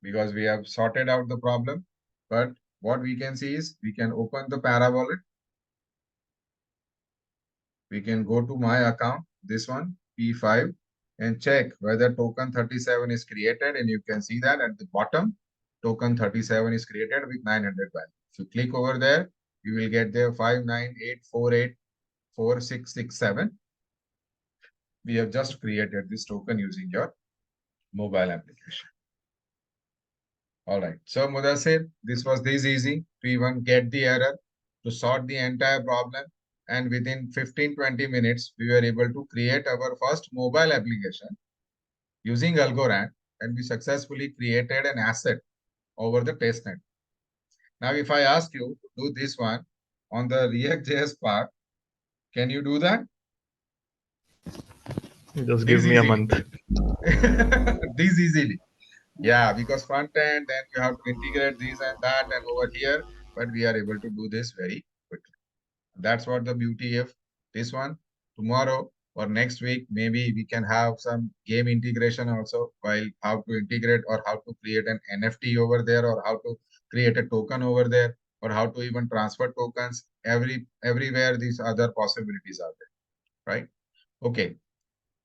because we have sorted out the problem. But what we can see is we can open the Para wallet. We can go to my account, this one, P5, and check whether token 37 is created. And you can see that at the bottom, token 37 is created with 900 value. If you click over there, you will get there 598484667. We have just created this token using your mobile application. All right. So Mudassir, this was this easy to even get the error, to sort the entire problem. And within 15-20 minutes, we were able to create our first mobile application using Algorand, and we successfully created an asset over the testnet. Now, if I ask you to do this one on the React.js part, can you do that? Just give This me a easily. month. This easily. Yeah, because front end, then you have to integrate this and that and over here, but we are able to do this very quickly. That's what the beauty of this one. Tomorrow or next week, maybe we can have some game integration also, while how to integrate or how to create an NFT over there or how to create a token over there or how to even transfer tokens. Everywhere these other possibilities are there, right? Okay.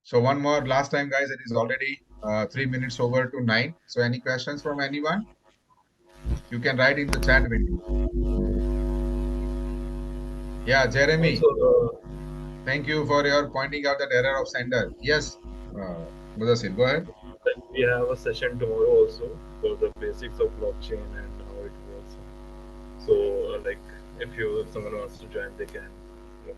So one more last time, guys, it is already 3 minutes over to 9. So any questions from anyone? You can write in the chat window. Yeah, Also, Jeremy, thank you for your pointing out that error of sender. Yes, Mudassir, go ahead. we have a session tomorrow also for the basics of blockchain and how it works. So, like, if someone wants to join, they can. Yeah.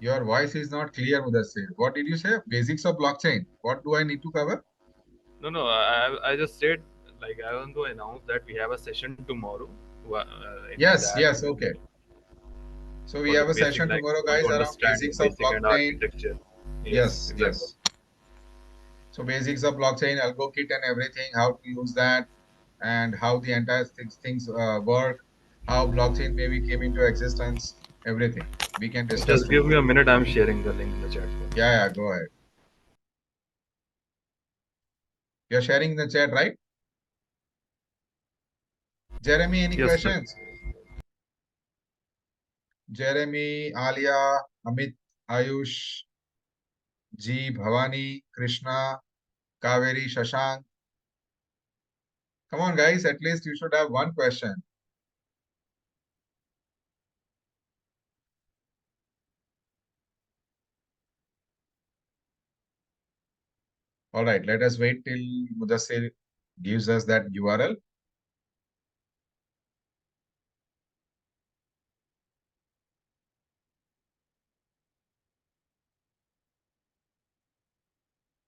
Your voice is not clear, Mudassir. What did you say? Basics of blockchain. What do I need to cover? No, no, I just said, like, I want to announce that we have a session tomorrow. In Yes, that, yes, okay. So we for the have a basic, session like, tomorrow, want to guys, around understand the basics of basic and blockchain. architecture. Yes, Yes, exactly. yes. So basics of blockchain, AlgoKit and everything, how to use that, and how the entire things work, how blockchain maybe came into existence, everything. We can discuss Just give tomorrow. me a minute. I'm sharing the link in the chat Yeah, box. yeah, go ahead. You're sharing the chat, right? Jeremy, any Yes, sir. questions? Jeremy, Alia, Amit, Ayush, G, Bhavani, Krishna, Kaveri, Shashank. Come on, guys, at least you should have one question. All right, let us wait till Mudassir gives us that URL.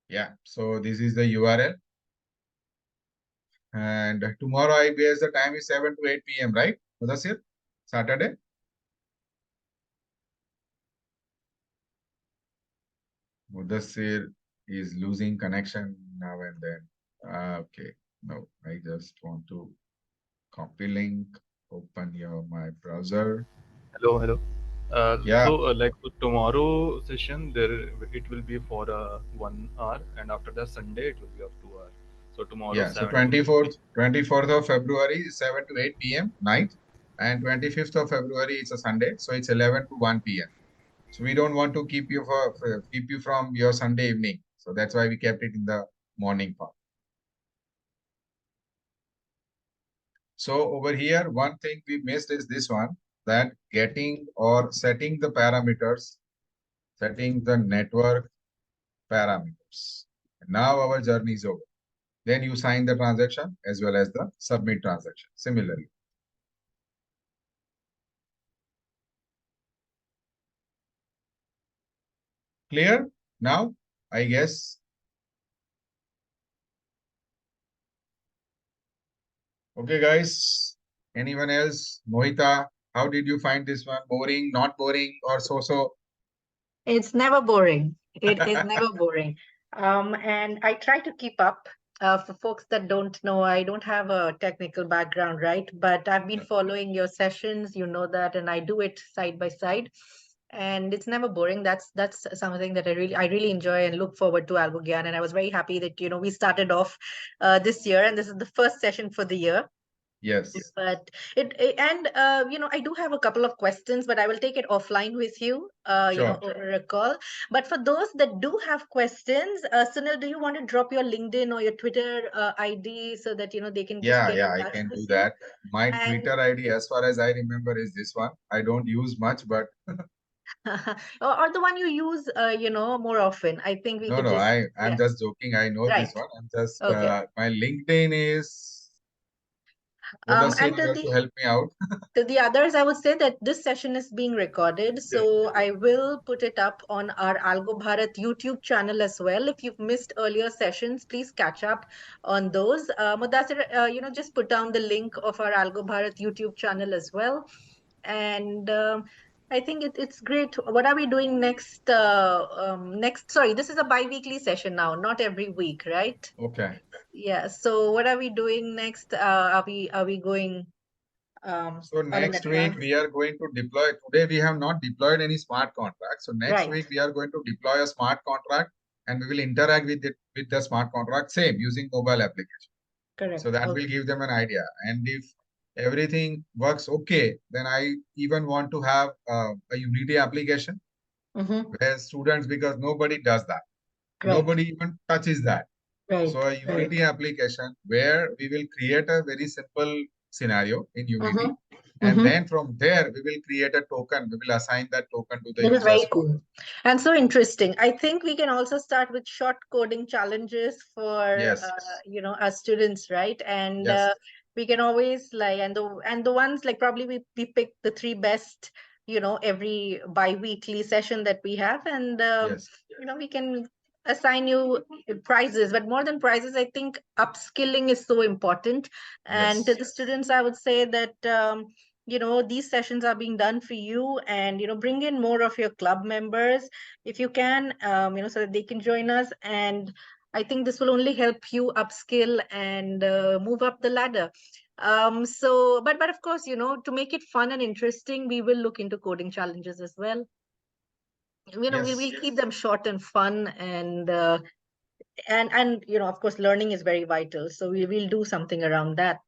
Yeah, so this is the URL. And tomorrow, I guess the time is 7 to 8 p.m., right? Mudassir? Saturday? Mudassir is losing connection now and then. Okay. No, I just want to copy link, open my browser. Hello, hello. Yeah, Like for tomorrow session, there it will be for 1 hour, and after that Sunday it will be of 2 hours. So tomorrow yeah. So 7 to 8 p.m. 24th of February, 7 to 8 p.m. night. And 25th of February, it's a Sunday. So it's 11 to 1 p.m. So we don't want to keep you from your Sunday evening. So that's why we kept it in the morning part. So over here, one thing we missed is this one, that getting or setting the parameters, setting the network parameters. Now our journey is over. Then you sign the transaction as well as the submit transaction. Similarly. Clear? Now, I guess. Okay, guys. Anyone else? Mohita, how did you find this one? Boring, not boring, or so-so? It's never boring. It is never boring. And I try to keep up. For folks that don't know, I don't have a technical background, right? But I've been following your sessions, you know that, and I do it side by side. And it's never boring. That's something that I really enjoy and look forward to AlgoGyaan. And I was very happy that we started off this year, and this is the first session for the year. Yes, But and I do have a couple of questions, but I will take it offline with you, sure. over a call. But for those that do have questions, Sunil, do you want to drop your LinkedIn or your Twitter ID so that they can just Yeah, get yeah, in I touch can with do you? that. My And Twitter ID, as far as I remember, is this one. I don't use much, but or the one you use, more often. I think we no, could no, just, I'm yeah, just joking. I know this right. one. I'm just Okay. my LinkedIn is Mudassir. And You to have to the help me out. To the others, I would say that this session is being recorded, Yes. so I will put it up on our Algo Bharat YouTube channel as well. If you've missed earlier sessions, please catch up on those. Mudassir, just put down the link of our Algo Bharat YouTube channel as well. And I think it's great. What are we doing next? Sorry, this is a bi-weekly session now, not every week, right? Okay. Yeah. So what are we doing next? Are we going So on an next week advance? we are going to deploy. Today we have not deployed any smart contract. So next Right. week we are going to deploy a smart contract and we will interact with it with the smart contract same using mobile application. So Correct. that will Okay. give them an idea. And if everything works okay, then I even want to have a Unity application Mm-hmm. where students, because nobody does that. Right. Nobody even touches that. So Right. a Right. Unity application where we will create a very simple scenario in Mm-hmm. Unity. And Mm-hmm. then from there, we will create a token. We will assign that token to the That is very users. cool and so interesting. I think we can also start with short coding challenges for Yes. our students, right? And Yes. we can always like and the ones like probably we pick the three best, every bi-weekly session that we have, and Yes. we can assign you prizes. But more than prizes, I think upskilling is so important. And to Yes. the students, I would say that these sessions are being done for you, and bring in more of your club members if you can, so that they can join us. And I think this will only help you upskill and move up the ladder. But of course, to make it fun and interesting, we will look into coding challenges as well. We'll Yes. keep them short and fun, and of course, learning is very vital, so we will do something around that.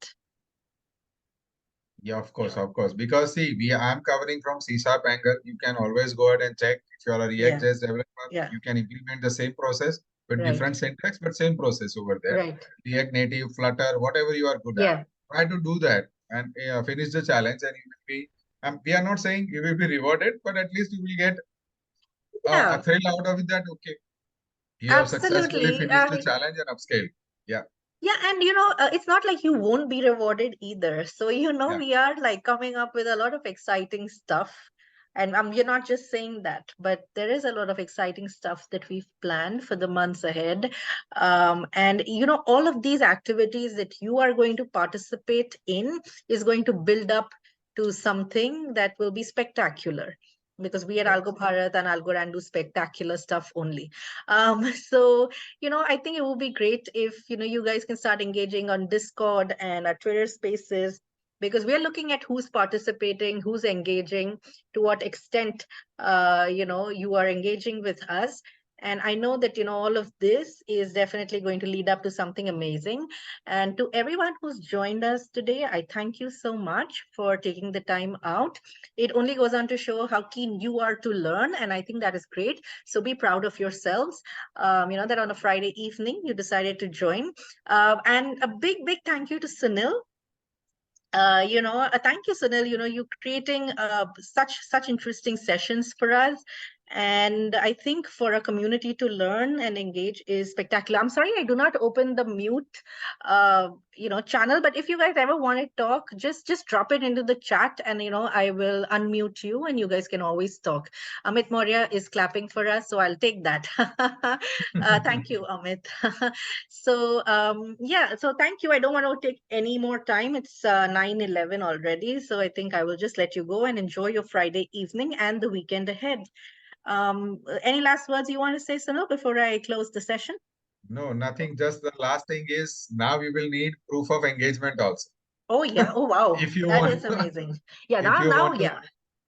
Yeah, of course, of course. Because see, I'm covering from C Sharp angle. You can always go ahead and check if you're a Yeah. React.js developer. Yeah. You can implement the same process with Right. different syntax, but same process over there. Right. React Native, Flutter, whatever you are good at. Yeah. Try to do that and finish the challenge, and you will be. We are not saying you will be rewarded, but at least you will get a Yeah. thrill out of it. That okay, you have successfully Absolutely. finished the challenge and upscale. Yeah, Yeah, and it's not like you won't be rewarded either. So, yeah, we are like coming up with a lot of exciting stuff. And we're not just saying that, but there is a lot of exciting stuff that we've planned for the months ahead. And all of these activities that you are going to participate in is going to build up to something that will be spectacular, because we at Yes. Algo Bharat and Algorand do spectacular stuff only. So I think it would be great if you guys can start engaging on Discord and our Twitter Spaces, because we are looking at who's participating, who's engaging, to what extent you are engaging with us. And I know that all of this is definitely going to lead up to something amazing. And to everyone who's joined us today, I thank you so much for taking the time out. It only goes on to show how keen you are to learn, and I think that is great. So be proud of yourselves, that on a Friday evening you decided to join. And a big thank you to Sunil. Thank you, Sunil. You creating such interesting sessions for us, and I think for a community to learn and engage is spectacular. I'm sorry I do not open the mute channel, but if you guys ever want to talk, just drop it into the chat, and I will unmute you and you guys can always talk. Amit Maurya is clapping for us, so I'll take that. Thank you, Amit. So thank you. I don't want to take any more time. It's 9:11 already, so I think I will just let you go and enjoy your Friday evening and the weekend ahead. Any last words you want to say, Sunil, before I close the session? No, nothing. Just the last thing is now we will need proof of engagement also. Oh yeah. Oh wow. If you That want, is amazing. Yeah. if Now you now want to, yeah.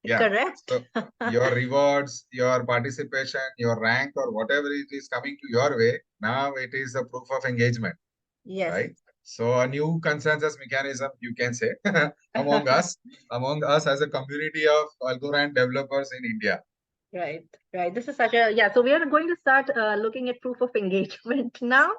yeah. Correct. So your rewards, your participation, your rank, or whatever it is coming to your way, now it is a proof of engagement, Yes. right? So a new consensus mechanism, you can say, among us as a community of Algorand developers in India. Right, right. This is such a, yeah. So we are going to start looking at proof of engagement now.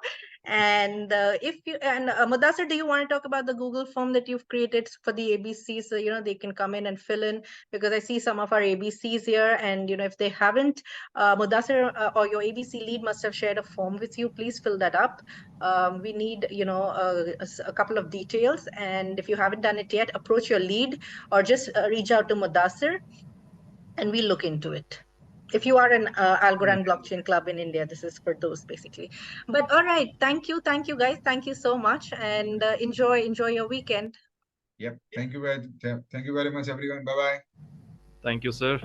And if you and Mudassir, do you want to talk about the Google form that you've created for the ABCs, so they can come in and fill in, because I see some of our ABCs here, and if they haven't, Mudassir or your ABC lead must have shared a form with you. Please fill that up. We need a couple of details, and if you haven't done it yet, approach your lead or just reach out to Mudassir and we look into it. If you are an Algorand blockchain club in India, this is for those basically. But all right, thank you guys, thank you so much, and enjoy your weekend. Yep. Thank you very much, everyone. Bye bye. Thank you, sir.